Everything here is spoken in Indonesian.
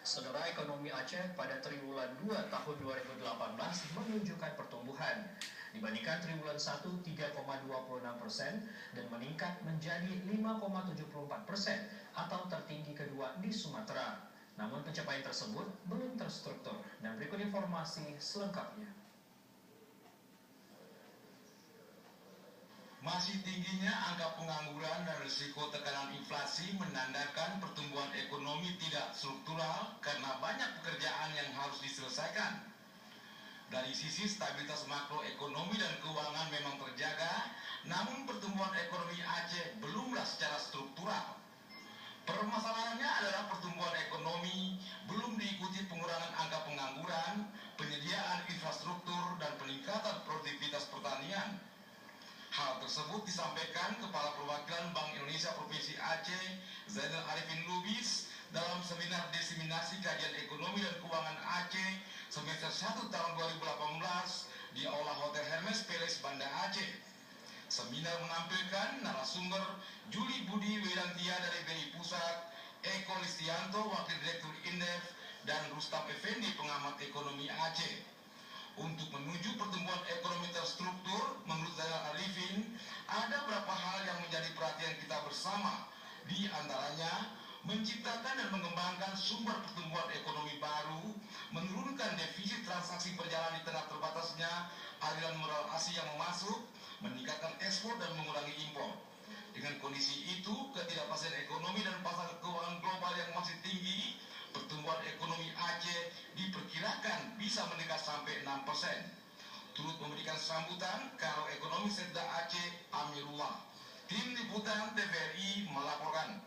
Saudara, ekonomi Aceh pada triwulan 2 tahun 2018 menunjukkan pertumbuhan. Dibandingkan triwulan 1 3,26% dan meningkat menjadi 5,74% atau tertinggi kedua di Sumatera. Namun pencapaian tersebut belum terstruktur dan berikut informasi selengkapnya. Masih tingginya angka pengangguran dan risiko tekanan inflasi menandakan pertumbuhan ekonomi tidak struktural karena banyak pekerjaan yang harus diselesaikan. Dari sisi stabilitas makroekonomi dan keuangan memang terjaga, namun pertumbuhan ekonomi Aceh belumlah secara struktural. Permasalahannya adalah pertumbuhan ekonomi belum diikuti pengurangan angka pengangguran, penyediaan infrastruktur, dan peningkatan produktivitas pertanian. Hal tersebut disampaikan Kepala Perwakilan Bank Indonesia Provinsi Aceh, Zainal Arifin Lubis, dalam seminar diseminasi kajian ekonomi dan keuangan Aceh semester 1 tahun 2018 di Aula Hotel Hermes Palace Banda Aceh. Seminar menampilkan narasumber Juli Budi Wirantia dari BI Pusat, Eko Listianto, Wakil Direktur Indef, dan Rustam Effendi, pengamat ekonomi Aceh. Untuk menuju pertumbuhan ekonomi terstruktur, menurut Zainal Arifin, ada beberapa hal yang menjadi perhatian kita bersama. Di antaranya, menciptakan dan mengembangkan sumber pertumbuhan ekonomi baru, menurunkan defisit transaksi berjalan di tengah terbatasnya aliran modal asing yang masuk, meningkatkan ekspor dan mengurangi impor. Dengan kondisi itu, ketidakpastian ekonomi dan pasar keuangan global yang masih tinggi, pertumbuhan ekonomi Aceh diperkirakan bisa meningkat sampai 6%. Turut memberikan sambutan Karo Ekonomi Setda Aceh Amirullah. Tim Liputan TVRI melaporkan.